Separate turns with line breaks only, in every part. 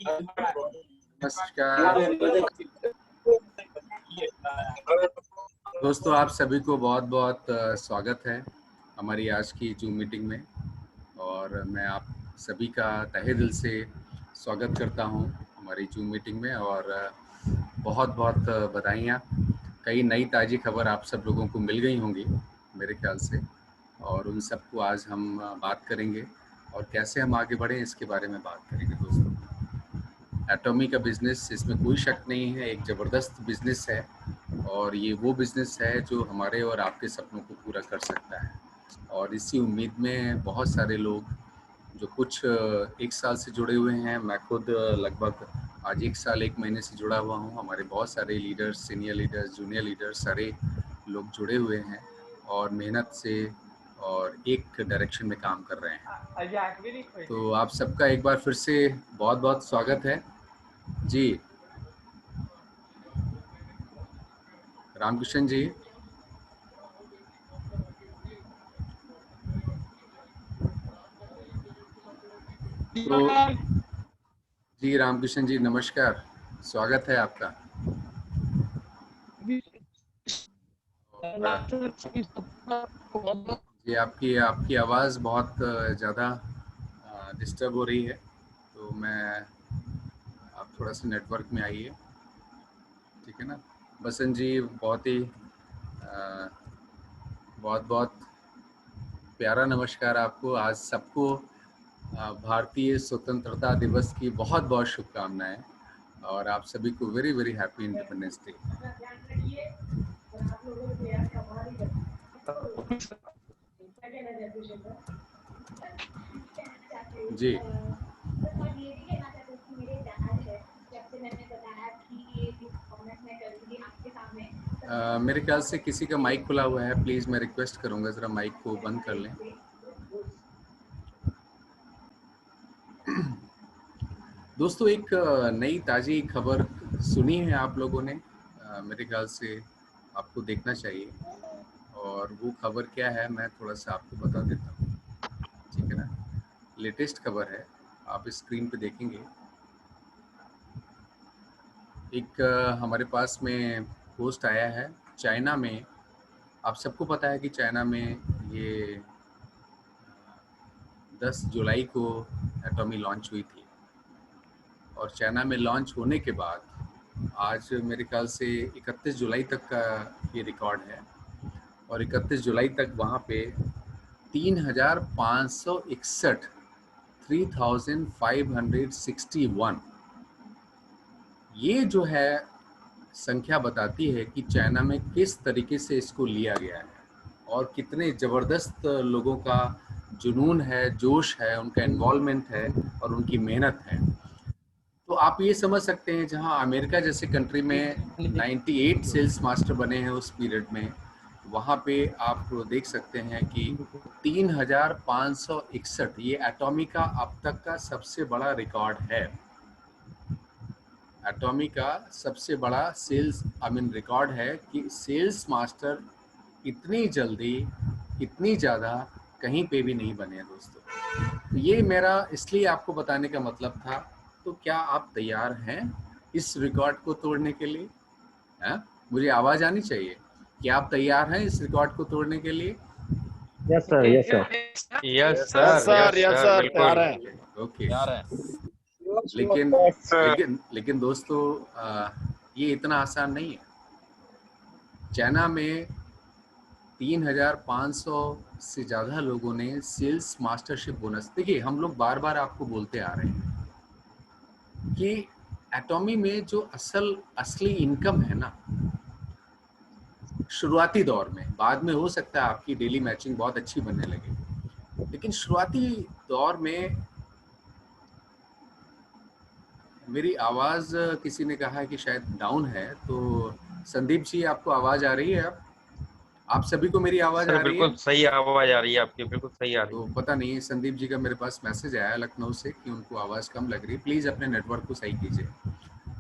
नमस्कार दोस्तों, आप सभी को बहुत बहुत स्वागत है हमारी आज की जूम मीटिंग में। और मैं आप सभी का तहे दिल से स्वागत करता हूं हमारी जूम मीटिंग में। और बहुत बहुत बधाइयाँ। कई नई ताज़ी खबर आप सब लोगों को मिल गई होंगी मेरे ख्याल से, और उन सबको आज हम बात करेंगे और कैसे हम आगे बढ़ें इसके बारे में बात करेंगे। दोस्तों, एटॉमी का बिज़नेस, इसमें कोई शक नहीं है, एक ज़बरदस्त बिज़नेस है और ये वो बिज़नेस है जो हमारे और आपके सपनों को पूरा कर सकता है। और इसी उम्मीद में बहुत सारे लोग जो कुछ एक साल से जुड़े हुए हैं, मैं खुद लगभग आज 1 साल 1 महीने से जुड़ा हुआ हूँ। हमारे बहुत सारे leaders, senior leaders, junior leaders, सारे लोग जुड़े हुए हैं और मेहनत से और एक डायरेक्शन में काम कर रहे हैं। तो आप सबका एक बार फिर से बहुत बहुत स्वागत है जी। रामकृष्ण जी, तो जी रामकृष्ण जी नमस्कार, स्वागत है आपका। जी आपकी आवाज़ बहुत ज़्यादा डिस्टर्ब हो रही है, तो मैं आप थोड़ा सा नेटवर्क में आइए, ठीक है ना। बसंत जी, बहुत बहुत प्यारा नमस्कार आपको। आज सबको भारतीय स्वतंत्रता दिवस की बहुत बहुत शुभकामनाएं और आप सभी को very very happy independence day. जी मेरे ख्याल से किसी का माइक खुला हुआ है, प्लीज़ मैं रिक्वेस्ट करूंगा ज़रा माइक को बंद कर लें। दोस्तों, एक नई ताज़ी खबर सुनी है आप लोगों ने, मेरे ख्याल से आपको देखना चाहिए। और वो खबर क्या है मैं थोड़ा सा आपको बता देता हूँ, ठीक है ना। लेटेस्ट खबर है, आप स्क्रीन पे देखेंगे। एक हमारे पास में पोस्ट आया है। चाइना में, आप सबको पता है कि चाइना में ये 10 जुलाई को एटॉमी लॉन्च हुई थी और चाइना में लॉन्च होने के बाद आज मेरे ख्याल से 31 जुलाई तक का ये रिकॉर्ड है। और 31 जुलाई तक वहाँ पे 3561 ये जो है संख्या बताती है कि चाइना में किस तरीके से इसको लिया गया है और कितने ज़बरदस्त लोगों का जुनून है, जोश है, उनका इन्वॉल्वमेंट है और उनकी मेहनत है। तो आप ये समझ सकते हैं, जहां अमेरिका जैसे कंट्री में 98 सेल्स मास्टर बने हैं उस पीरियड में, वहां पे आप देख सकते हैं कि 3561 ये एटॉमी का अब तक का सबसे बड़ा रिकॉर्ड है। एटॉमी का सबसे बड़ा सेल्स रिकॉर्ड है कि सेल्स मास्टर इतनी जल्दी, इतनी ज़्यादा कहीं पे भी नहीं बने हैं दोस्तों। ये मेरा इसलिए आपको बताने का मतलब था। तो क्या आप तैयार हैं इस रिकॉर्ड को तोड़ने के लिए? हैं? मुझे आवाज़ आनी चाहिए। क्या आप तैयार हैं इस रिकॉर्ड को तोड़ने के लिए?
Yes sir, yes sir,
yes sir, yes sir, तैयार हैं।
ओके।
तैयार हैं।
लेकिन दोस्तों, ये इतना आसान नहीं है। चाइना में 3500 से ज़्यादा लोगों ने सेल्स मास्टरशिप बोनस। देखिए, हम लोग बार बार आपको बोलते आ रहे हैं कि एटॉमी में जो असली इनकम है ना, शुरुआती दौर में, बाद में हो सकता है आपकी डेली मैचिंग बहुत अच्छी बनने लगे, लेकिन शुरुआती दौर में मेरी आवाज़ किसी ने कहा है कि शायद डाउन है। तो संदीप जी, आपको आवाज़ आ रही है? आप सभी को मेरी आवाज़
सर
आ रही है?
बिल्कुल सही आवाज आ रही है आपकी, बिल्कुल सही आ रही
तो
है।
पता नहीं, संदीप जी का मेरे पास मैसेज आया लखनऊ से कि उनको आवाज़ कम लग रही है, प्लीज़ अपने नेटवर्क को सही कीजिए।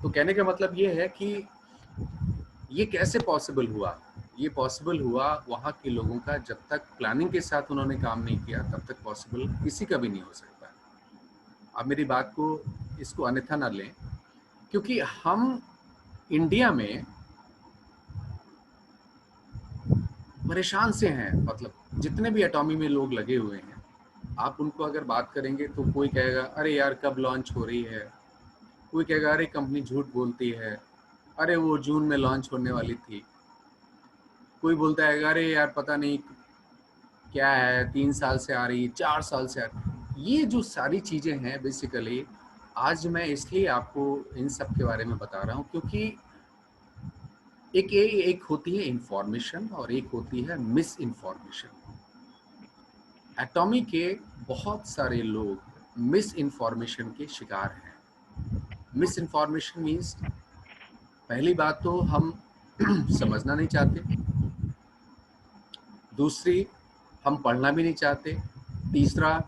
तो कहने का मतलब ये है कि ये कैसे पॉसिबल हुआ। ये पॉसिबल हुआ वहाँ के लोगों का, जब तक प्लानिंग के साथ उन्होंने काम नहीं किया तब तक पॉसिबल किसी का भी नहीं हो सकता। आप मेरी बात को इसको अन्यथा ना लें, क्योंकि हम इंडिया में परेशान से हैं। मतलब जितने भी एटॉमी में लोग लगे हुए हैं, आप उनको अगर बात करेंगे तो कोई कहेगा अरे यार कब लॉन्च हो रही है, कोई कहेगा अरे कंपनी झूठ बोलती है, अरे वो जून में लॉन्च होने वाली थी, कोई बोलता है अरे यार पता नहीं क्या है, 3 साल से आ रही, 4 साल से आ रही। ये जो सारी चीज़ें हैं बेसिकली आज मैं इसलिए आपको इन सब के बारे में बता रहा हूँ, क्योंकि एक होती है इंफॉर्मेशन और एक होती है मिस इन्फॉर्मेशन। एटॉमी के बहुत सारे लोग मिस इन्फॉर्मेशन के शिकार हैं। मिस इन्फॉर्मेशन मीन्स पहली बात तो हम समझना नहीं चाहते, दूसरी हम पढ़ना भी नहीं चाहते, तीसरा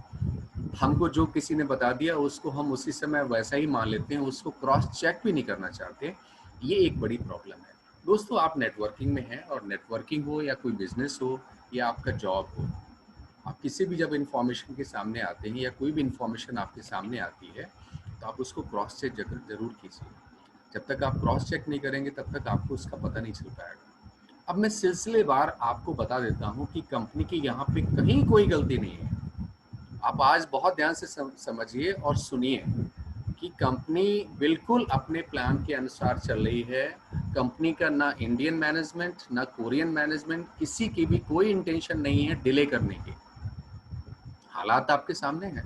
हमको जो किसी ने बता दिया उसको हम उसी समय वैसा ही मान लेते हैं, उसको क्रॉस चेक भी नहीं करना चाहते। ये एक बड़ी प्रॉब्लम है। दोस्तों, आप नेटवर्किंग में हैं, और नेटवर्किंग हो या कोई बिजनेस हो या आपका जॉब हो, आप किसी भी जब इन्फॉर्मेशन के सामने आते हैं या कोई भी इन्फॉर्मेशन आपके सामने आती है तो आप उसको क्रॉस चेक जरूर कीजिए। जब तक आप क्रॉस चेक नहीं करेंगे तब तक आपको उसका पता नहीं चल पाएगा। अब मैं सिलसिलेवार आपको बता देता हूं कि कंपनी की यहाँ पे कहीं कोई गलती नहीं है। आप आज बहुत ध्यान से समझिए और सुनिए कि कंपनी बिल्कुल अपने प्लान के अनुसार चल रही है। कंपनी का ना इंडियन मैनेजमेंट ना कोरियन मैनेजमेंट, किसी की भी कोई इंटेंशन नहीं है डिले करने की। हालात आपके सामने हैं।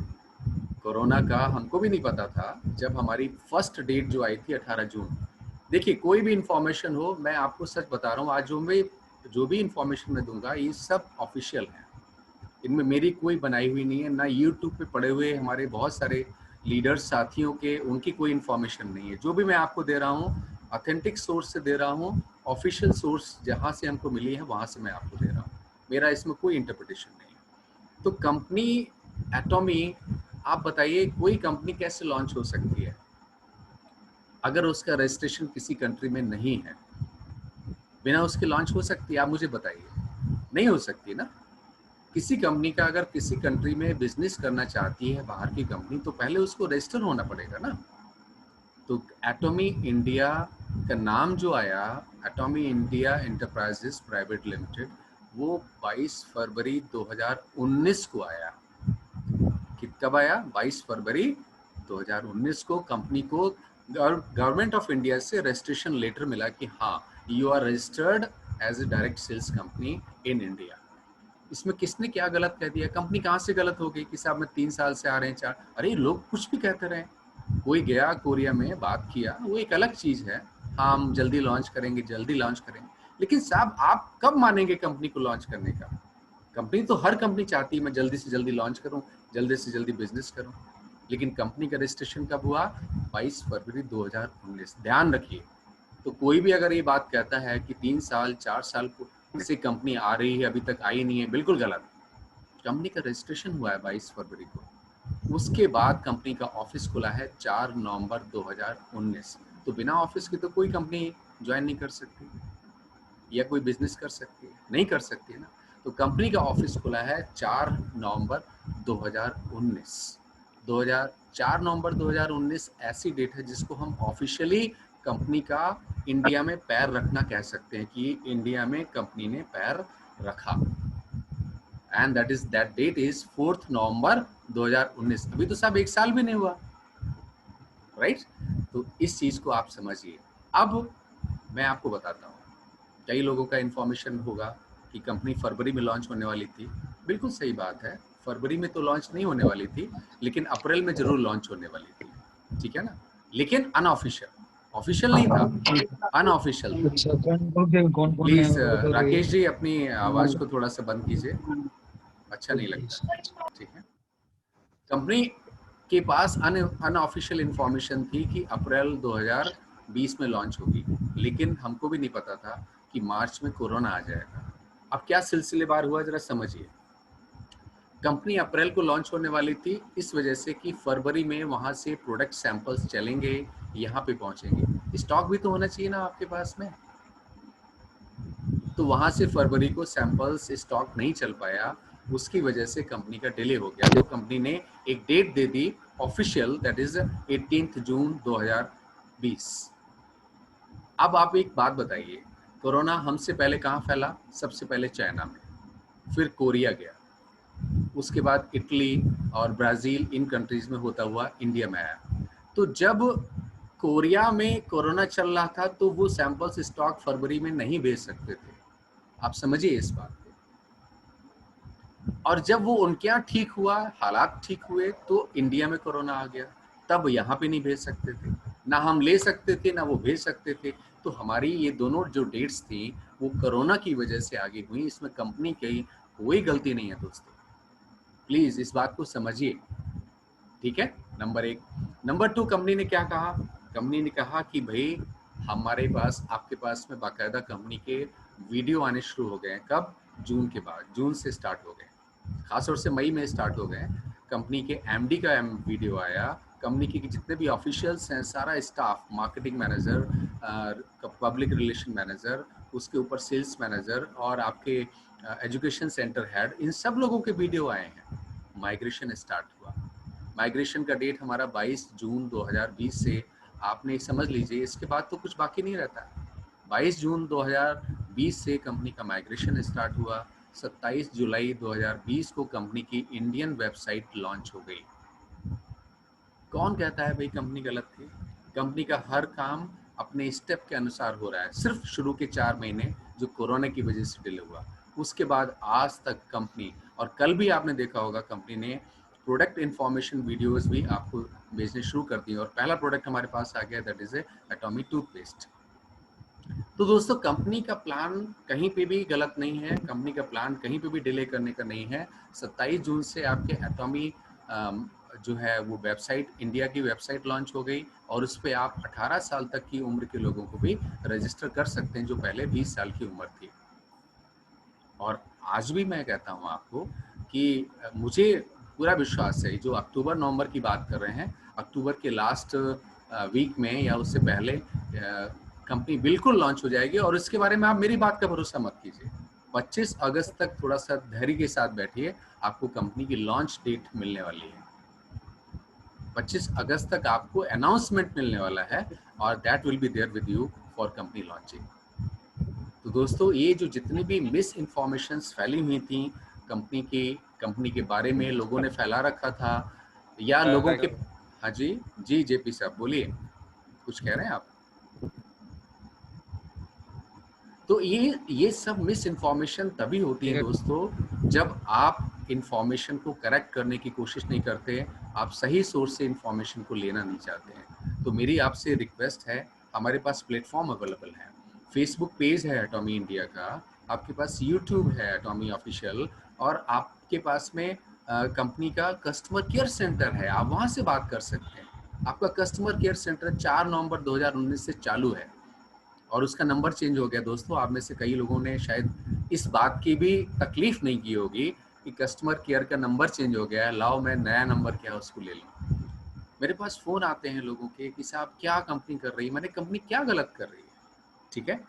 कोरोना का हमको भी नहीं पता था जब हमारी फर्स्ट डेट जो आई थी 18 जून। देखिए, कोई भी इंफॉर्मेशन हो, मैं आपको सच बता रहा हूँ, आज जो भी इंफॉर्मेशन मैं दूंगा ये सब ऑफिशियल है, इनमें मेरी कोई बनाई हुई नहीं है। ना यूट्यूब पे पड़े हुए हमारे बहुत सारे लीडर्स साथियों के उनकी कोई इंफॉर्मेशन नहीं है। जो भी मैं आपको दे रहा हूँ ऑथेंटिक सोर्स से दे रहा हूँ, ऑफिशियल सोर्स जहाँ से हमको मिली है वहाँ से मैं आपको दे रहा हूँ। मेरा इसमें कोई इंटरप्रिटेशन नहीं है। तो कंपनी एटॉमी, आप बताइए कोई कंपनी कैसे लॉन्च हो सकती है अगर उसका रजिस्ट्रेशन किसी कंट्री में नहीं है? बिना उसके लॉन्च हो सकती है? आप मुझे बताइए, नहीं हो सकती ना। किसी कंपनी का अगर किसी कंट्री में बिजनेस करना चाहती है बाहर की कंपनी, तो पहले उसको रजिस्टर होना पड़ेगा ना। तो एटॉमी इंडिया का नाम जो आया, एटॉमी इंडिया एंटरप्राइजेस प्राइवेट लिमिटेड, वो 22 फरवरी 2019 को आया। कब आया? 22 फरवरी 2019 को कंपनी को गवर्नमेंट ऑफ इंडिया से रजिस्ट्रेशन लेटर मिला कि हाँ, you are registered as a direct sales company in India. इसमें किसने क्या गलत कह दिया? कंपनी कहाँ से गलत हो गई कि साहब मैं 3 साल से आ रहे हैं 4? अरे लोग कुछ भी कहते रहे, कोई गया कोरिया में बात किया, वो एक अलग चीज है। हाँ, हम जल्दी लॉन्च करेंगे, जल्दी लॉन्च करेंगे, लेकिन साहब आप कब मानेंगे कंपनी को लॉन्च करने का? कंपनी तो हर कंपनी चाहती है मैं जल्दी से जल्दी लॉन्च करूं, जल्दी से जल्दी बिजनेस करूं, लेकिन कंपनी का रजिस्ट्रेशन कब हुआ? 22 फरवरी 2019। ध्यान रखिए। तो कोई भी अगर ये बात कहता है कि 3 साल 4 साल से कंपनी आ रही है अभी तक आई नहीं है, बिल्कुल गलत। कंपनी का रजिस्ट्रेशन हुआ है 22 फरवरी को। उसके बाद कंपनी का ऑफिस खुला है 4 नवंबर 2019। तो बिना ऑफिस के तो कोई कंपनी ज्वाइन नहीं कर सकती या कोई बिजनेस कर सकती है? नहीं कर सकती है ना। तो कंपनी का ऑफिस खुला है 4 नवंबर 2019। 4 नवंबर 2019 ऐसी डेट है जिसको हम ऑफिशियली कंपनी का इंडिया में पैर रखना कह सकते हैं कि इंडिया में कंपनी ने पैर रखा। एंड दैट डेट इज 4 नवंबर 2019। अभी तो साहब 1 साल भी नहीं हुआ, राइट? तो इस चीज को आप समझिए। अब मैं आपको बताता हूँ, कई लोगों का इन्फॉर्मेशन होगा कि कंपनी फरवरी में लॉन्च होने वाली थी। बिल्कुल सही बात है, फरवरी में तो लॉन्च नहीं होने वाली थी, लेकिन अप्रैल में जरूर लॉन्च होने वाली थी, ठीक है ना। लेकिन अनऑफिशियल, ऑफिशियल नहीं था, अनऑफिशियल। प्लीज राकेश जी अपनी आवाज को थोड़ा सा बंद कीजिए, अच्छा नहीं लगता, ठीक है। कंपनी के पास अनऑफिशियल इंफॉर्मेशन थी कि अप्रैल 2020 में लॉन्च होगी, लेकिन हमको भी नहीं पता था कि मार्च में कोरोना आ जाएगा। अब क्या सिलसिलेवार हुआ जरा समझिए। कंपनी अप्रैल को लॉन्च होने वाली थी इस वजह से कि फरवरी में वहां से प्रोडक्ट सैंपल्स चलेंगे, यहाँ पे पहुंचेंगे, स्टॉक भी तो होना चाहिए ना आपके पास में। तो वहां से फरवरी को सैंपल्स स्टॉक नहीं चल पाया, उसकी वजह से कंपनी का डिले हो गया। तो कंपनी ने एक डेट दे दी ऑफिशियल, दैट इज 18 जून 2020। अब आप एक बात बताइए, कोरोना हमसे पहले कहाँ फैला? सबसे पहले चाइना में, फिर कोरिया गया, उसके बाद इटली और ब्राज़ील, इन कंट्रीज में होता हुआ इंडिया में आया। तो जब कोरिया में कोरोना चल रहा था तो वो सैंपल्स स्टॉक फरवरी में नहीं भेज सकते थे, आप समझिए इस बात को। और जब वो उनके यहाँ ठीक हुआ, हालात ठीक हुए, तो इंडिया में कोरोना आ गया, तब यहाँ पे नहीं भेज सकते थे, ना हम ले सकते थे ना वो भेज सकते थे। तो हमारी ये दोनों जो डेट्स थी वो कोरोना की वजह से आगे हुई, इसमें कंपनी की कोई गलती नहीं है दोस्तों, प्लीज इस बात को समझिए, ठीक है। नंबर 1। नंबर 2, कंपनी ने क्या कहा? कंपनी ने कहा कि भाई हमारे पास, आपके पास में बाकायदा कंपनी के वीडियो आने शुरू हो गए हैं। कब? जून के बाद, जून से स्टार्ट हो गए, खासतौर से मई में स्टार्ट हो गए। कंपनी के एमडी का वीडियो आया, कंपनी के जितने भी ऑफिशियल्स हैं, सारा staff, marketing manager, public relation manager, उसके ऊपर सेल्स मैनेजर और आपके एजुकेशन सेंटर हेड, इन सब लोगों के वीडियो आए हैं। माइग्रेशन स्टार्ट हुआ। माइग्रेशन का डेट हमारा 22 जून 2020 से, आपने समझ लीजिए, इसके बाद तो कुछ बाकी नहीं रहता। 22 जून 2020 से कंपनी का माइग्रेशन स्टार्ट हुआ। 27 जुलाई 2020 को कंपनी की इंडियन वेबसाइट लॉन्च हो गई। कौन कहता है भाई कंपनी गलत थी? कंपनी का हर काम अपने स्टेप के अनुसार हो रहा है। सिर्फ शुरू के 4 महीने जो कोरोना की वजह से डिले हुआ, उसके बाद आज तक कंपनी, और कल भी आपने देखा होगा कंपनी ने प्रोडक्ट इन्फॉर्मेशन वीडियोस भी आपको भेजने शुरू कर दिए, और पहला प्रोडक्ट हमारे पास आ गया, दैट इज एटॉमी टूथपेस्ट। तो दोस्तों कंपनी का प्लान कहीं पे भी गलत नहीं है, कंपनी का प्लान कहीं पे भी डिले करने का नहीं है। 27 जून से आपके एटॉमी जो है वो वेबसाइट, इंडिया की वेबसाइट लॉन्च हो गई, और उस पर आप 18 साल तक की उम्र के लोगों को भी रजिस्टर कर सकते हैं जो पहले 20 साल की उम्र थी। और आज भी मैं कहता हूँ आपको कि मुझे पूरा विश्वास है, जो अक्टूबर नवंबर की बात कर रहे हैं, अक्टूबर के लास्ट वीक में या उससे पहले कंपनी बिल्कुल लॉन्च हो जाएगी। और इसके बारे में आप मेरी बात का भरोसा मत कीजिए, 25 अगस्त तक थोड़ा सा धैर्य के साथ बैठिए, आपको कंपनी की लॉन्च डेट मिलने वाली है। 25 अगस्त तक आपको अनाउंसमेंट मिलने वाला है, और that will be there with you for company launching. तो दोस्तों ये जो जितनी भी मिस इन्फॉर्मेशंस फैली हुई थी कंपनी के बारे में, लोगों ने फैला रखा था, या लोगों के, हाँ जी जी जेपी साहब बोलिए, कुछ कह रहे हैं आप? तो ये सब मिस इन्फॉर्मेशन तभी होती है दोस्तों जब आप इन्फॉर्मेशन को करेक्ट करने की कोशिश नहीं करते, आप सही सोर्स से इन्फॉर्मेशन को लेना नहीं चाहते हैं। तो मेरी आपसे रिक्वेस्ट है, हमारे पास प्लेटफॉर्म अवेलेबल है, फेसबुक पेज है एटॉमी इंडिया का, आपके पास यूट्यूब है एटॉमी ऑफिशियल, और आपके पास में कंपनी का कस्टमर केयर सेंटर है, आप वहाँ से बात कर सकते हैं। आपका कस्टमर केयर सेंटर 4 नवंबर 2019 से चालू है, और उसका नंबर चेंज हो गया। दोस्तों आप में से कई लोगों ने शायद इस बात की भी तकलीफ नहीं की होगी कि कस्टमर केयर का नंबर चेंज हो गया है, लाओ मैं नया नंबर क्या उसको ले लूँ। मेरे पास फ़ोन आते हैं लोगों के कि साहब क्या कंपनी कर रही है, मैंने कंपनी क्या गलत कर रही है, ठीक है।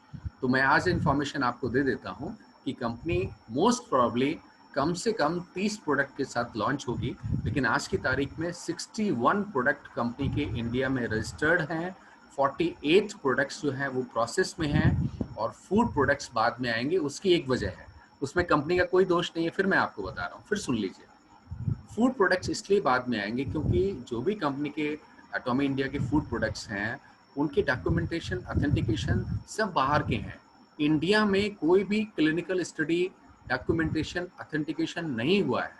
तो मैं आज इन्फॉर्मेशन आपको दे देता हूँ कि कंपनी मोस्ट प्रॉब्ली कम से कम 30 प्रोडक्ट के साथ लॉन्च होगी, लेकिन आज की तारीख में 61 प्रोडक्ट कंपनी के इंडिया में रजिस्टर्ड हैं, 48 प्रोडक्ट्स जो हैं वो प्रोसेस में हैं, और फूड प्रोडक्ट्स बाद में आएंगे। उसकी एक वजह है, उसमें कंपनी का कोई दोष नहीं है, फिर मैं आपको बता रहा हूँ, फिर सुन लीजिए। फूड प्रोडक्ट्स इसलिए बाद में आएंगे क्योंकि जो भी कंपनी के एटॉमी इंडिया के फूड प्रोडक्ट्स हैं उनके डॉक्यूमेंटेशन, ऑथेंटिकेशन सब बाहर के हैं। इंडिया में कोई भी क्लिनिकल स्टडी, डॉक्यूमेंटेशन, ऑथेंटिकेशन नहीं हुआ है,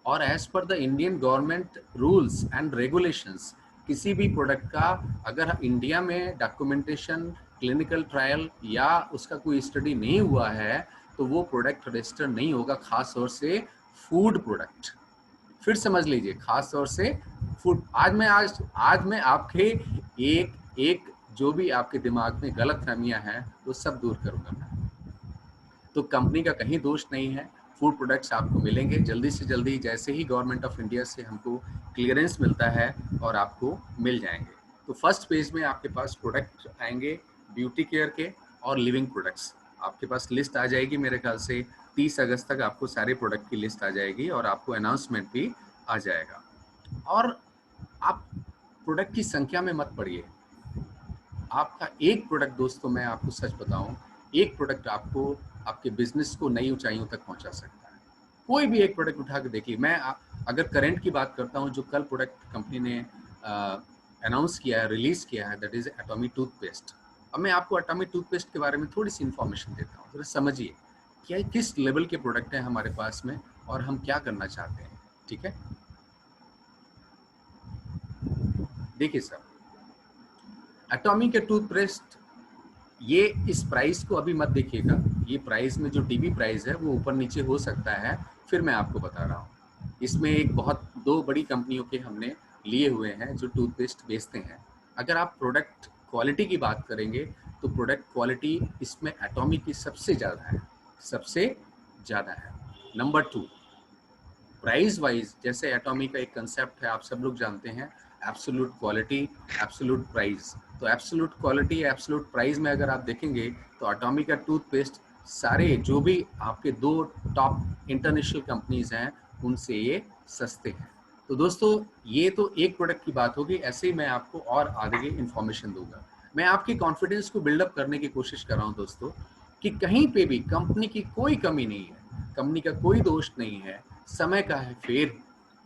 और as per the Indian government rules and regulations किसी भी प्रोडक्ट का अगर इंडिया में डॉक्यूमेंटेशन, क्लिनिकल ट्रायल या उसका कोई स्टडी नहीं हुआ है तो वो प्रोडक्ट रजिस्टर नहीं होगा, खास तौर से फूड प्रोडक्ट। फिर समझ लीजिए, खास तौर से फूड। आज मैं आपके एक जो भी आपके दिमाग में गलतफहमियां हैं वो सब दूर करूंगा मैं। तो कंपनी का कहीं दोष नहीं है, फूड प्रोडक्ट्स आपको मिलेंगे जल्दी से जल्दी, जैसे ही गवर्नमेंट ऑफ इंडिया से हमको क्लियरेंस मिलता है और आपको मिल जाएंगे। तो फर्स्ट पेज में आपके पास प्रोडक्ट आएंगे ब्यूटी केयर के और लिविंग प्रोडक्ट्स। आपके पास लिस्ट आ जाएगी मेरे ख्याल से 30 अगस्त तक आपको सारे प्रोडक्ट की लिस्ट आ जाएगी और आपको अनाउंसमेंट भी आ जाएगा। और आप प्रोडक्ट की संख्या में मत पड़िए। आपका एक प्रोडक्ट, दोस्तों मैं आपको सच बताऊं, एक प्रोडक्ट आपको आपके बिजनेस को नई ऊंचाइयों तक पहुंचा सकता है। कोई भी एक प्रोडक्ट उठा के देखिए। मैं अगर करंट की बात करता हूं, जो कल प्रोडक्ट कंपनी ने अनाउंस किया है, रिलीज किया है, दैट इज एटॉमी टूथपेस्ट। अब मैं आपको एटॉमी टूथपेस्ट के बारे में थोड़ी सी इंफॉर्मेशन देता हूँ, जरा समझिए क्या किस लेवल के प्रोडक्ट हैं हमारे पास में और हम क्या करना चाहते हैं। ठीक है, देखिए सर, एटॉमी के टूथपेस्ट, ये इस प्राइस को अभी मत देखिएगा। ये प्राइस में जो टीवी प्राइस है वो ऊपर नीचे हो सकता है, फिर मैं आपको बता रहा हूँ। इसमें एक बहुत दो बड़ी कंपनियों के हमने लिए हुए हैं जो टूथपेस्ट बेचते हैं। अगर आप प्रोडक्ट क्वालिटी की बात करेंगे तो प्रोडक्ट क्वालिटी इसमें एटॉमी की सबसे ज़्यादा है, सबसे ज़्यादा है। नंबर 2, प्राइस वाइज, जैसे एटॉमी का एक कंसेप्ट है, आप सब लोग जानते हैं, एब्सोल्यूट क्वालिटी, एब्सोल्यूट प्राइस। तो एब्सोल्यूट क्वालिटी, एब्सोल्यूट प्राइस में अगर आप देखेंगे तो एटॉमी का टूथपेस्ट सारे जो भी आपके 2 टॉप इंटरनेशनल कंपनीज हैं उनसे ये सस्ते हैं। तो दोस्तों ये तो एक प्रोडक्ट की बात होगी, ऐसे ही मैं आपको और आगे इंफॉर्मेशन दूंगा। मैं आपके कॉन्फिडेंस को बिल्डअप करने की कोशिश कर रहा हूँ दोस्तों, कि कहीं पे भी कंपनी की कोई कमी नहीं है, कंपनी का कोई दोष नहीं है, समय का है फेर।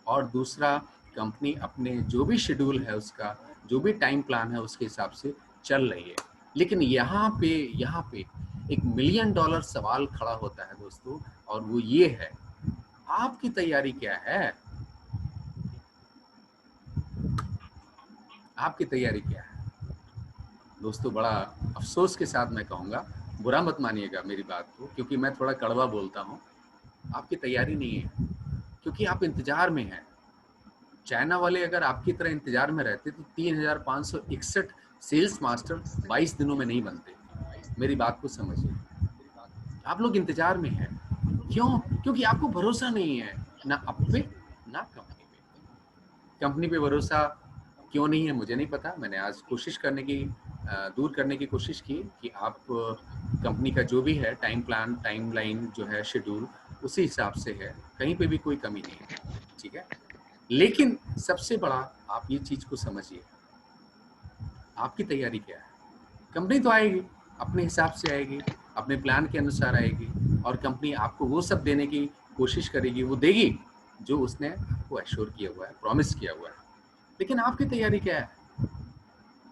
और दूसरा, कंपनी अपने जो भी शेड्यूल है, उसका जो भी टाइम प्लान है उसके हिसाब से चल रही है। लेकिन यहाँ पे एक $1 मिलियन सवाल खड़ा होता है दोस्तों, और वो ये है, आपकी तैयारी क्या है? आपकी तैयारी क्या है दोस्तों? बड़ा अफसोस के साथ मैं कहूँगा, बुरा मत मानिएगा मेरी बात को, क्योंकि मैं थोड़ा कड़वा बोलता हूँ। आपकी तैयारी नहीं है, क्योंकि आप इंतजार में हैं। चाइना वाले अगर आपकी तरह इंतजार में रहते तो 3561 सेल्स मास्टर 22 दिनों में नहीं बनते। मेरी बात को समझिए, आप लोग इंतजार में हैं। क्यों? क्योंकि आपको भरोसा नहीं है, ना आप पे ना कंपनी पे। कंपनी पे भरोसा क्यों नहीं है मुझे नहीं पता। मैंने आज कोशिश करने की, दूर करने की कोशिश की कि आप कंपनी का जो भी है टाइम प्लान, टाइम लाइन जो है, शेड्यूल, उसी हिसाब से है, कहीं पे भी कोई कमी नहीं है। ठीक है, लेकिन सबसे बड़ा आप ये चीज को समझिए, आपकी तैयारी क्या है? कंपनी तो आएगी, अपने हिसाब से आएगी, अपने प्लान के अनुसार आएगी, और कंपनी आपको वो सब देने की कोशिश करेगी, वो देगी जो उसने आपको एश्योर किया हुआ है, प्रॉमिस किया हुआ है। लेकिन आपकी तैयारी क्या है?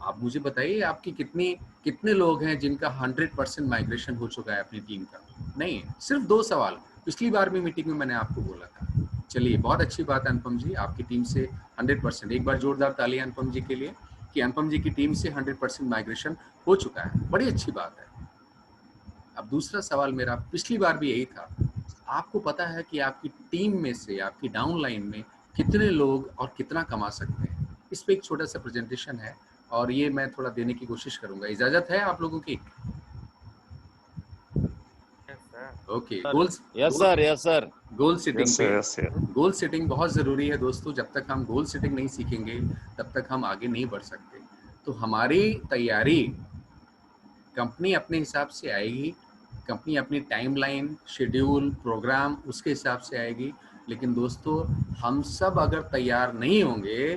आप मुझे बताइए, आपकी कितने लोग हैं जिनका 100% माइग्रेशन हो चुका है अपनी टीम का? नहीं, सिर्फ 2 सवाल। पिछली बार भी मीटिंग में मैंने आपको बोला था। चलिए, बहुत अच्छी बात है अनुपम जी, आपकी टीम से 100%, एक बार जोरदार तालियां अनुपम जी के लिए, कि अनुपम जी की टीम से 100% माइग्रेशन हो चुका है, बड़ी अच्छी बात है। अब दूसरा सवाल मेरा पिछली बार भी यही था, आपको पता है कि आपकी टीम में से, आपकी डाउन लाइन में कितने लोग और कितना कमा सकते हैं? इस पे एक छोटा सा प्रेजेंटेशन है और ये मैं थोड़ा देने की कोशिश करूंगा। इजाजत है आप लोगों की? Okay, goals,
yes sir, yes sir.
Goal setting
Yes,
पे,
sir. Yes, sir.
Goal setting बहुत ज़रूरी है दोस्तों। जब तक हम गोल सेटिंग नहीं सीखेंगे तब तक हम आगे नहीं बढ़ सकते। तो हमारी तैयारी, कंपनी अपने हिसाब से आएगी, कंपनी अपनी टाइमलाइन, शेड्यूल, प्रोग्राम उसके हिसाब से आएगी। लेकिन दोस्तों, हम सब अगर तैयार नहीं होंगे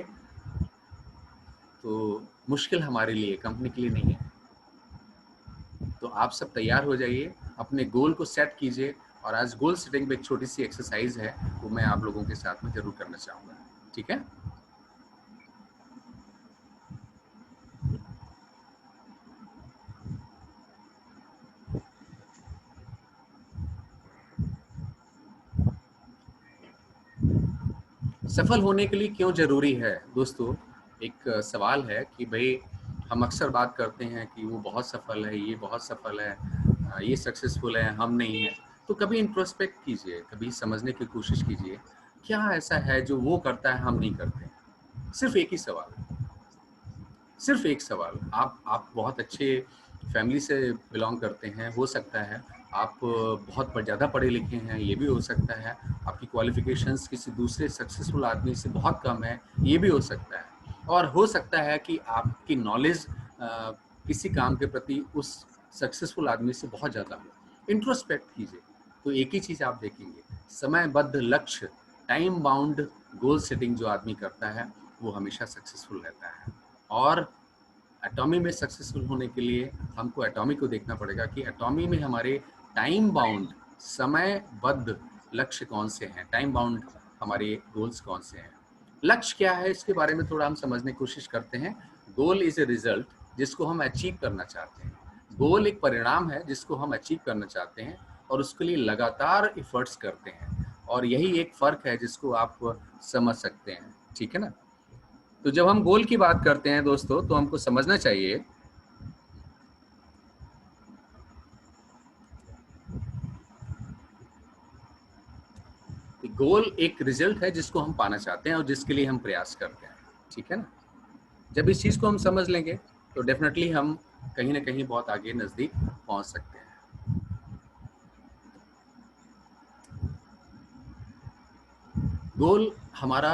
तो मुश्किल हमारे लिए, कंपनी के लिए नहीं है। तो आप सब तैयार हो जाइए, अपने गोल को सेट कीजिए। और आज गोल सेटिंग पे एक छोटी सी एक्सरसाइज है, वो मैं आप लोगों के साथ में जरूर करना चाहूँगा। ठीक है, सफल होने के लिए क्यों जरूरी है दोस्तों? एक सवाल है कि भाई, हम अक्सर बात करते हैं कि वो बहुत सफल है, ये बहुत सफल है, ये सक्सेसफुल है, हम नहीं है। तो कभी इंट्रोस्पेक्ट कीजिए, कभी समझने की कोशिश कीजिए, क्या ऐसा है जो वो करता है हम नहीं करते? सिर्फ एक ही सवाल, सिर्फ एक सवाल। आप बहुत अच्छे फैमिली से बिलोंग करते हैं, हो सकता है आप बहुत ज़्यादा पढ़े लिखे हैं, ये भी हो सकता है। आपकी क्वालिफिकेशंस किसी दूसरे सक्सेसफुल आदमी से बहुत कम है, ये भी हो सकता है। और हो सकता है कि आपकी नॉलेज किसी काम के प्रति उस सक्सेसफुल आदमी से बहुत ज़्यादा हो। इंट्रोस्पेक्ट कीजिए, तो एक ही चीज़ आप देखेंगे, समयबद्ध लक्ष्य, टाइम बाउंड गोल सेटिंग जो आदमी करता है वो हमेशा सक्सेसफुल रहता है। और एटॉमी में सक्सेसफुल होने के लिए हमको एटॉमी को देखना पड़ेगा कि एटॉमी में हमारे टाइम बाउंड समयबद्ध लक्ष्य कौन से हैं, टाइम बाउंड हमारे गोल्स कौन से हैं। लक्ष्य क्या है इसके बारे में थोड़ा हम समझने की कोशिश करते हैं। गोल इज ए रिजल्ट जिसको हम अचीव करना चाहते हैं। गोल एक परिणाम है जिसको हम अचीव करना चाहते हैं और उसके लिए लगातार एफर्ट्स करते हैं, और यही एक फ़र्क है जिसको आप समझ सकते हैं, ठीक है ना। तो जब हम गोल की बात करते हैं दोस्तों, तो हमको समझना चाहिए कि गोल एक रिजल्ट है जिसको हम पाना चाहते हैं और जिसके लिए हम प्रयास करते हैं, ठीक है ना। जब इस चीज़ को हम समझ लेंगे तो डेफिनेटली हम कहीं ना कहीं बहुत आगे नज़दीक पहुंच सकते हैं। गोल हमारा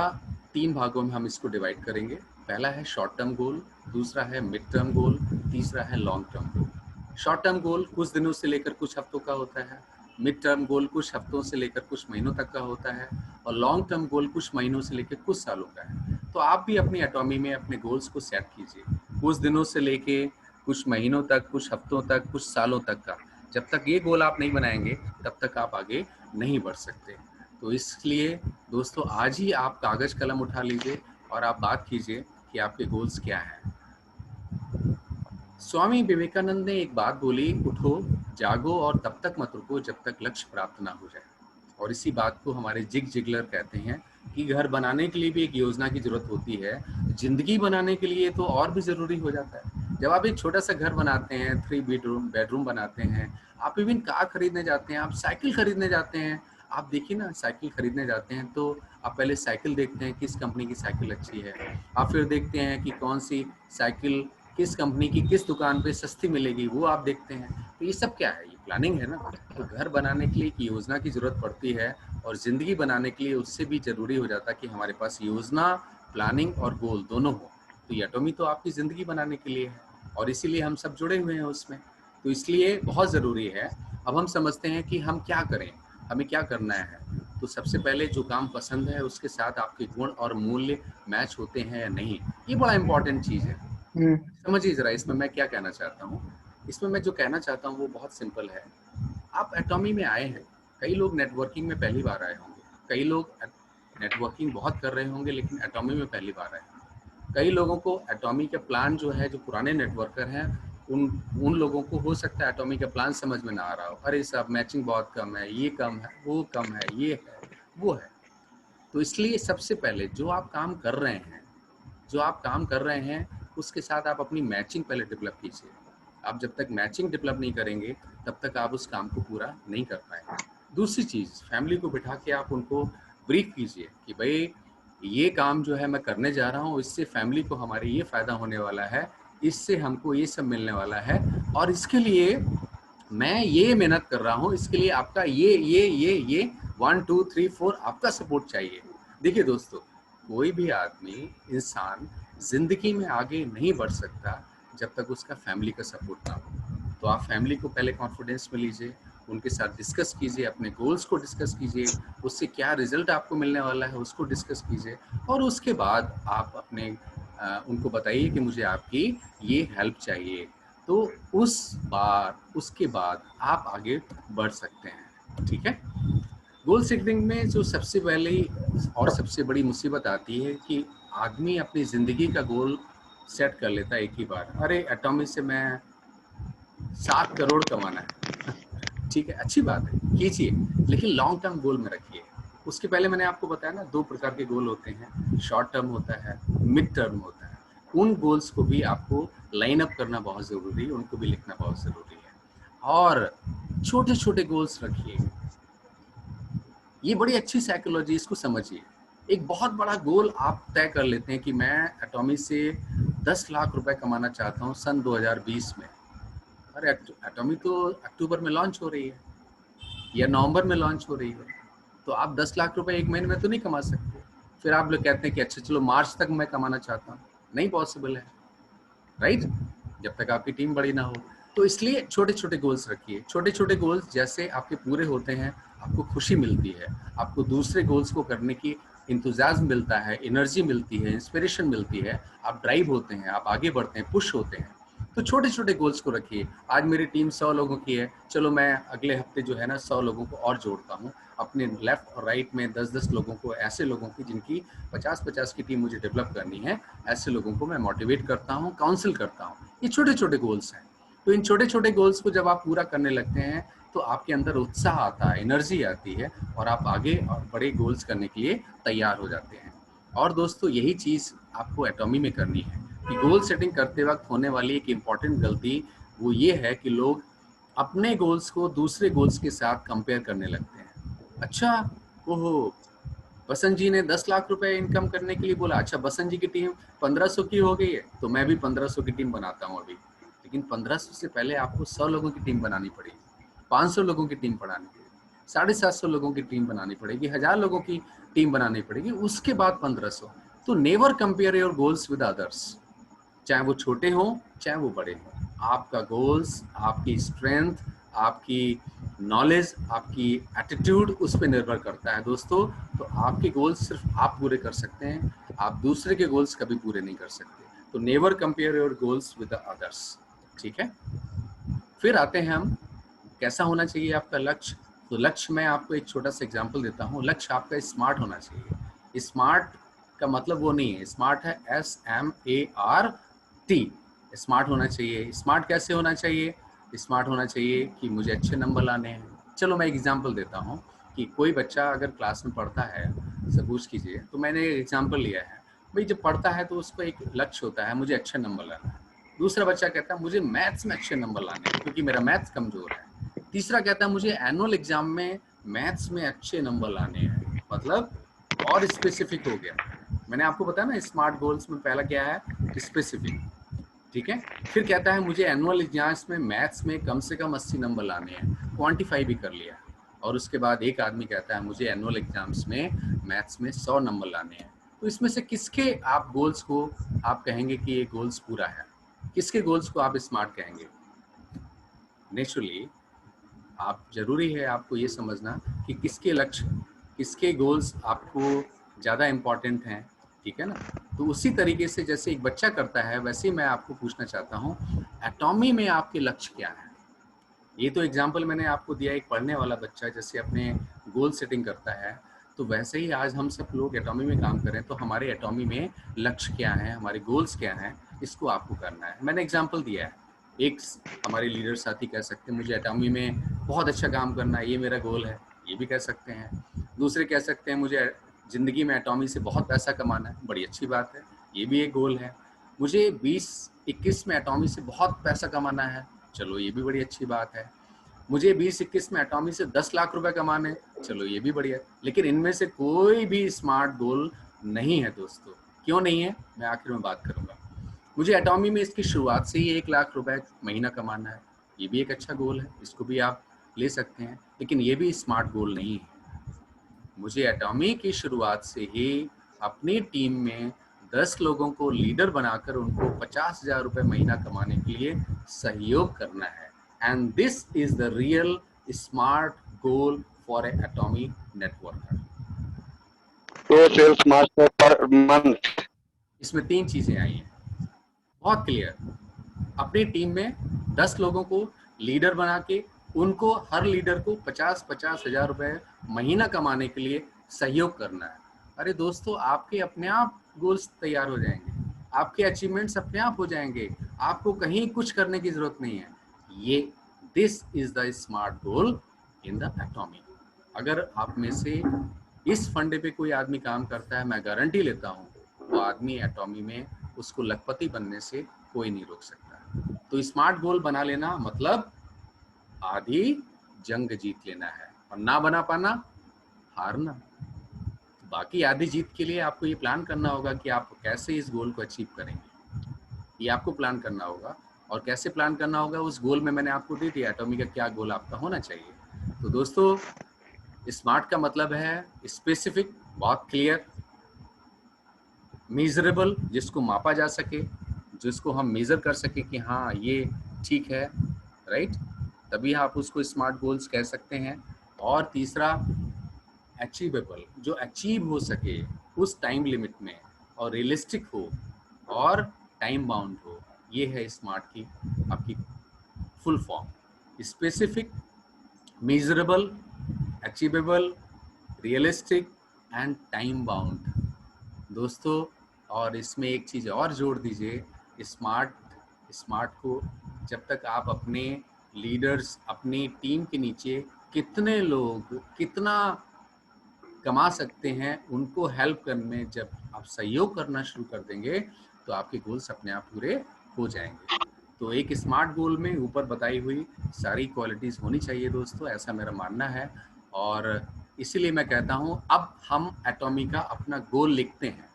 3 भागों में हम इसको डिवाइड करेंगे। पहला है शॉर्ट टर्म गोल, दूसरा है मिड टर्म गोल, तीसरा है long term goal. Short term goal कुछ दिनों से लेकर कुछ हफ्तों का होता है, मिड टर्म गोल कुछ हफ्तों से लेकर कुछ महीनों तक का होता है, और लॉन्ग टर्म गोल कुछ महीनों से लेकर कुछ सालों का है। तो आप भी अपनी एटॉमी में अपने गोल्स को सेट कीजिए, कुछ दिनों से लेके कुछ महीनों तक, कुछ हफ्तों तक, कुछ सालों तक का। जब तक ये गोल आप नहीं बनाएंगे तब तक आप आगे नहीं बढ़ सकते। तो इसलिए दोस्तों आज ही आप कागज कलम उठा लीजिए और आप बात कीजिए कि आपके गोल्स क्या हैं। स्वामी विवेकानंद ने एक बात बोली, उठो जागो और तब तक मत रुको जब तक लक्ष्य प्राप्त ना हो जाए। और इसी बात को हमारे जिग जिगलर कहते हैं कि घर बनाने के लिए भी एक योजना की जरूरत होती है, जिंदगी बनाने के लिए तो और भी जरूरी हो जाता है। जब आप एक छोटा सा घर बनाते हैं, 3 बेडरूम बनाते हैं, आप इवन कार खरीदने जाते हैं, आप साइकिल खरीदने जाते हैं, आप देखिए ना, साइकिल खरीदने जाते हैं तो आप पहले साइकिल देखते हैं किस कंपनी की साइकिल अच्छी है, आप फिर देखते हैं कि कौन सी साइकिल किस कंपनी की किस दुकान पे सस्ती मिलेगी, वो आप देखते हैं। तो ये सब क्या है, ये प्लानिंग है ना। तो घर बनाने के लिए एक योजना की जरूरत पड़ती है, और ज़िंदगी बनाने के लिए उससे भी ज़रूरी हो जाता है कि हमारे पास योजना, प्लानिंग और गोल दोनों हो। तो ये एटॉमी तो आपकी ज़िंदगी बनाने के लिए है, और इसीलिए हम सब जुड़े हुए हैं उसमें। तो इसलिए बहुत ज़रूरी है। अब हम समझते हैं कि हम क्या करें, हमें क्या करना है। तो सबसे पहले जो काम पसंद है उसके साथ आपके गुण और मूल्य मैच होते हैं या नहीं, ये बड़ा इंपॉर्टेंट चीज़ है। समझिए ज़रा इसमें मैं क्या कहना चाहता हूँ। इसमें मैं जो कहना चाहता हूँ वो बहुत सिंपल है। आप एटॉमी में आए हैं, कई लोग नेटवर्किंग में पहली बार आए होंगे, कई लोग नेटवर्किंग बहुत कर रहे होंगे लेकिन एटॉमी में पहली बार आए होंगे। कई लोगों को एटॉमी का प्लान जो है, जो पुराने नेटवर्कर हैं, उन लोगों को हो सकता है एटॉमी का प्लान समझ में ना आ रहा हो। अरे साहब मैचिंग बहुत कम है, ये कम है, वो कम है, ये है, वो है। तो इसलिए सबसे पहले जो आप काम कर रहे हैं, उसके साथ आप अपनी मैचिंग पहले डेवलप कीजिए। आप जब तक मैचिंग डेवलप नहीं करेंगे तब तक आप उस काम को पूरा नहीं कर पाएंगे। दूसरी चीज़, फैमिली को बिठा के आप उनको ब्रीफ कीजिए कि भाई ये काम जो है मैं करने जा रहा हूँ, इससे फैमिली को हमारे ये फ़ायदा होने वाला है, इससे हमको ये सब मिलने वाला है, और इसके लिए मैं ये मेहनत कर रहा हूँ, इसके लिए आपका ये 1 2 3 4 आपका सपोर्ट चाहिए। देखिए दोस्तों, कोई भी आदमी, इंसान ज़िंदगी में आगे नहीं बढ़ सकता जब तक उसका फैमिली का सपोर्ट ना हो। तो आप फैमिली को पहले कॉन्फिडेंस में लीजिए, उनके साथ डिस्कस कीजिए, अपने गोल्स को डिस्कस कीजिए, उससे क्या रिजल्ट आपको मिलने वाला है उसको डिस्कस कीजिए, और उसके बाद आप अपने उनको बताइए कि मुझे आपकी ये हेल्प चाहिए। तो उसके बाद आप आगे बढ़ सकते हैं, ठीक है। गोल सेटिंग में जो सबसे पहले और सबसे बड़ी मुसीबत आती है कि आदमी अपनी ज़िंदगी का गोल सेट कर लेता है एक ही बार। अरे एटॉमी से मैं 7 करोड़ कमाना है ठीक है, अच्छी बात है, कीजिए, लेकिन लॉन्ग टर्म गोल में रखिए। उसके पहले मैंने आपको बताया ना, 2 प्रकार के गोल होते हैं, शॉर्ट टर्म होता है, मिड टर्म होता है। उन गोल्स को भी आपको लाइन अप करना बहुत ज़रूरी है, उनको भी लिखना बहुत ज़रूरी है, और छोटे छोटे गोल्स रखिए। ये बड़ी अच्छी साइकोलॉजी, इसको समझिए। एक बहुत बड़ा गोल आप तय कर लेते हैं कि मैं एटॉमी से 10 लाख रुपए कमाना चाहता हूँ सन 2020 में। अरे एटॉमी तो अक्टूबर में लॉन्च हो रही है या नवंबर में लॉन्च हो रही है, तो आप 10 लाख रुपए एक महीने में तो नहीं कमा सकते। फिर आप लोग कहते हैं कि अच्छा चलो मार्च तक मैं कमाना चाहता हूँ, नहीं पॉसिबल है, राइट, जब तक आपकी टीम बड़ी ना हो। तो इसलिए छोटे छोटे गोल्स रखिए। छोटे छोटे गोल्स जैसे आपके पूरे होते हैं आपको खुशी मिलती है, आपको दूसरे गोल्स को करने की इंतुजाज्म मिलता है, एनर्जी मिलती है, इंस्पिरेशन मिलती है, आप ड्राइव होते हैं, आप आगे बढ़ते हैं, पुश होते हैं। तो छोटे छोटे गोल्स को रखिए। आज मेरी टीम 100 लोगों की है, चलो मैं अगले हफ्ते जो है ना 100 लोगों को और जोड़ता हूँ। अपने लेफ्ट और राइट में 10-10 लोगों को, ऐसे लोगों की जिनकी 50-50 की टीम मुझे डेवलप करनी है, ऐसे लोगों को मैं मोटिवेट करता हूँ, काउंसिल करता हूँ। ये छोटे छोटे गोल्स हैं। तो इन छोटे छोटे गोल्स को जब आप पूरा करने लगते हैं तो आपके अंदर उत्साह आता है, एनर्जी आती है और आप आगे और बड़े गोल्स करने के लिए तैयार हो जाते हैं। और दोस्तों यही चीज़ आपको एटॉमी में करनी है कि गोल सेटिंग करते वक्त होने वाली एक इम्पॉर्टेंट गलती वो ये है कि लोग अपने गोल्स को दूसरे गोल्स के साथ कंपेयर करने लगते हैं। अच्छा, ओहो, बसंत जी ने 10 लाख रुपए इनकम करने के लिए बोला, अच्छा बसंत जी की टीम 1500 की हो गई है तो मैं भी 1500 की टीम बनाता हूँ अभी। लेकिन 1500 से पहले आपको 100 लोगों की टीम बनानी पड़ेगी, 500 लोगों की टीम बनानी पड़ेगी, 750 लोगों की टीम बनानी पड़ेगी, 1000 लोगों की टीम बनानी पड़ेगी, उसके बाद 1500। तो never compare your goals with others, चाहे वो छोटे हों चाहे वो बड़े हों। आपका गोल्स, आपकी स्ट्रेंथ, आपकी नॉलेज, आपकी एटीट्यूड उस पर निर्भर करता है दोस्तों। तो आपके गोल्स सिर्फ आप पूरे कर सकते हैं, आप दूसरे के गोल्स कभी पूरे नहीं कर सकते। तो never compare your goals with the others, ठीक है। फिर आते हैं हम, कैसा होना चाहिए आपका लक्ष्य। तो लक्ष्य मैं आपको एक छोटा सा एग्जांपल देता हूँ। लक्ष्य आपका स्मार्ट होना चाहिए। स्मार्ट का मतलब वो नहीं है, स्मार्ट है SMART। स्मार्ट होना चाहिए। स्मार्ट कैसे होना चाहिए? स्मार्ट होना चाहिए कि मुझे अच्छे नंबर लाने हैं। चलो मैं एग्जांपल देता हूँ कि कोई बच्चा अगर क्लास में पढ़ता है, सपोज कीजिए, तो मैंने एग्जांपल लिया है भाई, जब पढ़ता है तो उसको एक लक्ष्य होता है, मुझे अच्छे नंबर लाना है। दूसरा बच्चा कहता है मुझे मैथ्स में अच्छे नंबर लाने हैं क्योंकि मेरा मैथ्स कमजोर है। तीसरा कहता है मुझे एनुअल एग्जाम में मैथ्स में अच्छे नंबर लाने हैं। मतलब और स्पेसिफिक हो गया। मैंने आपको बताया ना स्मार्ट गोल्स में पहला क्या है? स्पेसिफिक, ठीक है। फिर कहता है मुझे एनुअल एग्जाम्स में मैथ्स में कम से कम 80 नंबर लाने हैं, क्वांटिफाई भी कर लिया। और उसके बाद एक आदमी कहता है मुझे एनुअल एग्जाम्स में मैथ्स में 100 नंबर लाने हैं। तो इसमें से किसके आप गोल्स को आप कहेंगे कि ये गोल्स पूरा है? किसके गोल्स को आप स्मार्ट कहेंगे? नेचुरली आप, जरूरी है आपको ये समझना कि किसके लक्ष्य, किसके गोल्स आपको ज़्यादा इम्पॉर्टेंट हैं, ठीक है ना। तो उसी तरीके से जैसे एक बच्चा करता है वैसे ही मैं आपको पूछना चाहता हूँ, एटॉमी में आपके लक्ष्य क्या है? ये तो एग्जाम्पल मैंने आपको दिया एक पढ़ने वाला बच्चा जैसे अपने गोल सेटिंग करता है, तो वैसे ही आज हम सब लोग एटॉमी में काम करें तो हमारे एटॉमी में लक्ष्य क्या है, हमारे गोल्स क्या हैं, इसको आपको करना है। मैंने एग्जाम्पल दिया है। एक हमारे लीडर साथी कह सकते हैं मुझे एटॉमी में बहुत अच्छा काम करना है, ये मेरा गोल है, ये भी कह सकते हैं। दूसरे कह सकते हैं मुझे ज़िंदगी में एटॉमी से बहुत पैसा कमाना है, बड़ी अच्छी बात है, ये भी एक गोल है। मुझे 20-21 में एटॉमी से बहुत पैसा कमाना है, चलो ये भी बड़ी अच्छी बात है। मुझे 20-21 में एटॉमी से 10 लाख रुपए कमाने, चलो ये भी बढ़िया। लेकिन इनमें से कोई भी स्मार्ट गोल नहीं है दोस्तों। क्यों नहीं है, मैं आखिर में बात करूंगा। मुझे एटॉमी में इसकी शुरुआत से ही 1 लाख रुपए महीना कमाना है, ये भी एक अच्छा गोल है, इसको भी आप ले सकते हैं, लेकिन ये भी स्मार्ट गोल नहीं है। मुझे एटॉमी की शुरुआत से ही अपनी टीम में 10 लोगों को लीडर बनाकर उनको 50,000 रुपए महीना कमाने के लिए सहयोग करना है। And this is the real smart goal for a एटॉमी networker.
तो सेल्स मास्टर पर मंथ,
इसमें 3 चीजें आई हैं, बहुत क्लियर। अपनी टीम में 10 लोगों को लीडर बना के उनको, हर लीडर को 50-50 हजार रुपए महीना कमाने के लिए सहयोग करना है। अरे दोस्तों, आपके अपने आप गोल्स तैयार हो जाएंगे, आपके अचीवमेंट्स अपने आप हो जाएंगे, आपको कहीं कुछ करने की जरूरत नहीं है। ये this is the smart goal in the एटॉमी। अगर आप में से इस फंडे पे कोई आदमी काम करता है, मैं गारंटी लेता हूँ वो आदमी एटॉमी में उसको लखपति बनने से कोई नहीं रोक सकता। तो स्मार्ट गोल बना लेना मतलब आधी जंग जीत लेना है, और ना बना पाना हारना। बाकी आधी जीत के लिए आपको ये प्लान करना होगा कि आप कैसे इस गोल को अचीव करेंगे, ये आपको प्लान करना होगा। और कैसे प्लान करना होगा उस गोल में मैंने आपको दे दिया, एटॉमी का क्या गोल आपका होना चाहिए। तो दोस्तों, स्मार्ट का मतलब है स्पेसिफिक, बहुत क्लियर, मेजरेबल, जिसको मापा जा सके, जिसको हम मेजर कर सके कि हाँ ये ठीक है, राइट? तभी आप उसको स्मार्ट गोल्स कह सकते हैं। और तीसरा, अचीवेबल, जो अचीव हो सके उस टाइम लिमिट में और रियलिस्टिक हो और टाइम बाउंड हो, ये है स्मार्ट की आपकी full form. Specific, measurable, achievable, realistic and time bound दोस्तों। और इसमें एक चीज़ और जोड़ दीजिए, स्मार्ट को जब तक आप अपने लीडर्स, अपनी टीम के नीचे कितने लोग कितना कमा सकते हैं, उनको हेल्प करने में जब आप सहयोग करना शुरू कर देंगे तो आपके गोल्स अपने आप पूरे हो जाएंगे। तो एक स्मार्ट गोल में ऊपर बताई हुई सारी क्वालिटीज़ होनी चाहिए दोस्तों, ऐसा मेरा मानना है। और इसीलिए मैं कहता हूँ अब हम एटॉमी का अपना गोल लिखते हैं,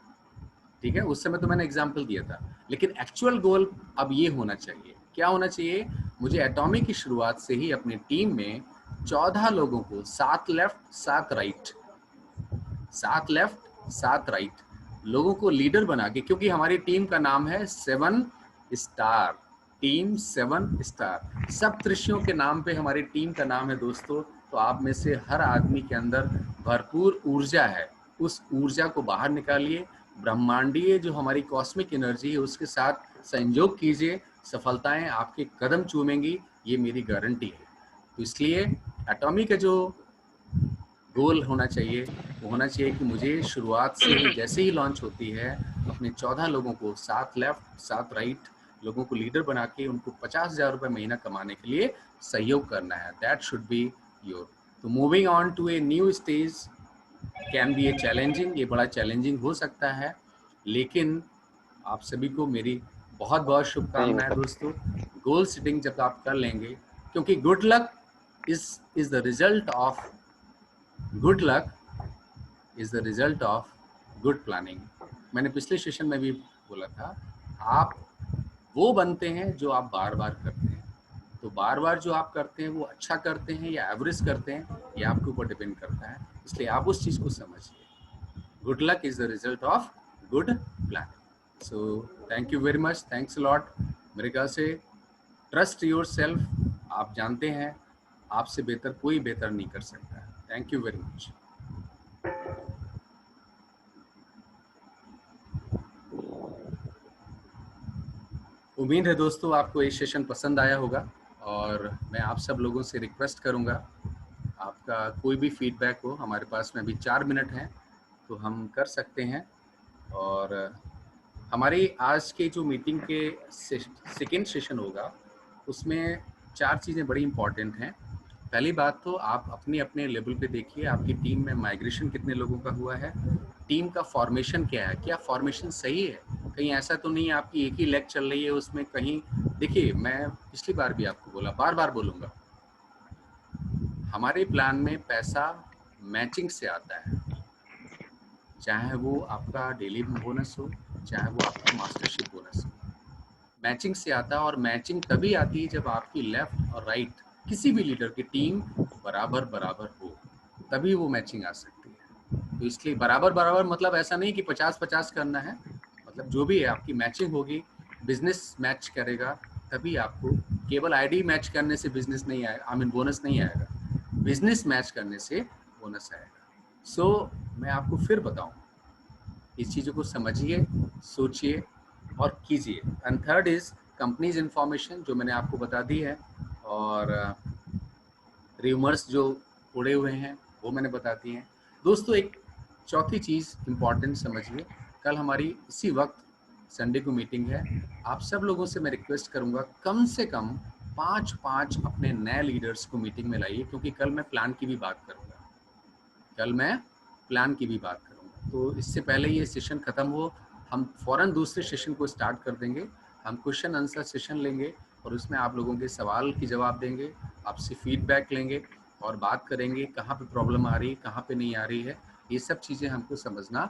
ठीक है? उस समय तो मैंने एग्जाम्पल दिया था, लेकिन एक्चुअल गोल अब ये होना चाहिए। क्या होना चाहिए? मुझे एटॉमी की शुरुआत से ही अपनी टीम में 14 लोगों को, 7 लेफ्ट 7 राइट, 7 लेफ्ट 7 राइट लोगों को लीडर बना के, क्योंकि हमारी टीम का नाम है 7 स्टार टीम, 7 स्टार सप्तऋषियों के नाम पे हमारी टीम का नाम है दोस्तों। तो आप में से हर आदमी के अंदर भरपूर ऊर्जा है, उस ऊर्जा को बाहर निकालिए, ब्रह्मांडीय जो हमारी कॉस्मिक एनर्जी है उसके साथ संयोग कीजिए, सफलताएं आपके कदम चूमेंगी, ये मेरी गारंटी है। तो इसलिए एटॉमी का जो गोल होना चाहिए वो होना चाहिए कि मुझे शुरुआत से ही, जैसे ही लॉन्च होती है, अपने 14 लोगों को, 7 लेफ्ट 7 राइट लोगों को लीडर बना के उनको 50,000 रुपये महीना कमाने के लिए सहयोग करना है। That should be your. तो moving on to a new stage can be a challenging, ये बड़ा चैलेंजिंग हो सकता है, लेकिन आप सभी को मेरी बहुत बहुत शुभकामनाएं दोस्तों। गोल सेटिंग जब आप कर लेंगे, क्योंकि good luck is the result of good luck is the result of good planning. मैंने पिछले सेशन में भी बोला था, आप वो बनते हैं जो आप बार बार करते हैं। तो बार बार जो आप करते हैं वो अच्छा करते हैं या एवरेज करते हैं, ये आपके ऊपर डिपेंड करता है। इसलिए आप उस चीज़ को समझिए। Good luck is the result of good planning. So thank you very much, thanks a lot. मेरे ख्याल से ट्रस्ट योर सेल्फ, आप जानते हैं आपसे बेहतर कोई बेहतर नहीं कर सकता। Thank you very much. उम्मीद है दोस्तों आपको ये सेशन पसंद आया होगा, और मैं आप सब लोगों से रिक्वेस्ट करूंगा, आपका कोई भी फीडबैक हो, हमारे पास में अभी 4 मिनट हैं तो हम कर सकते हैं। और हमारी आज के जो मीटिंग के सेकेंड सेशन होगा उसमें 4 चीज़ें बड़ी इंपॉर्टेंट हैं। पहली बात तो आप अपने अपने लेवल पे देखिए, आपकी टीम में माइग्रेशन कितने लोगों का हुआ है, टीम का फॉर्मेशन क्या है, क्या फॉर्मेशन सही है, कहीं ऐसा तो नहीं है आपकी एक ही लेग चल रही है उसमें कहीं। देखिए, मैं पिछली बार भी आपको बोला, बार बार बोलूँगा, हमारे प्लान में पैसा मैचिंग से आता है, चाहे वो आपका डेली बोनस हो, चाहे वो आपका मास्टरशिप बोनस हो, मैचिंग से आता है। और मैचिंग तभी आती है जब आपकी लेफ्ट और राइट किसी भी लीडर की टीम बराबर बराबर हो, तभी वो मैचिंग आ सकती है। तो इसलिए बराबर बराबर मतलब ऐसा नहीं कि 50-50 करना है, मतलब जो भी है आपकी मैचिंग होगी, बिजनेस मैच करेगा, तभी आपको, केवल आईडी मैच करने से बिजनेस नहीं आएगा, आई मीन बोनस नहीं आएगा, बिजनेस मैच करने से बोनस आएगा। सो मैं आपको फिर बताऊं, इस चीज़ों को समझिए, सोचिए और कीजिए। And third is companies information, जो मैंने आपको बता दी है, और र्यूमर्स जो उड़े हुए हैं वो मैंने बता दी हैं दोस्तों। एक चौथी चीज़ इम्पॉर्टेंट समझिए, कल हमारी इसी वक्त संडे को मीटिंग है। आप सब लोगों से मैं रिक्वेस्ट करूंगा, कम से कम 5-5 अपने नए लीडर्स को मीटिंग में लाइए, क्योंकि कल मैं प्लान की भी बात करूंगा, कल मैं प्लान की भी बात करूंगा। तो इससे पहले ये सेशन ख़त्म हो, हम फ़ौरन दूसरे सेशन को स्टार्ट कर देंगे। हम क्वेश्चन आंसर सेशन लेंगे और उसमें आप लोगों के सवाल की जवाब देंगे, आपसे फीडबैक लेंगे और बात करेंगे कहाँ पे प्रॉब्लम आ रही है, कहाँ पे नहीं आ रही है। ये सब चीज़ें हमको समझना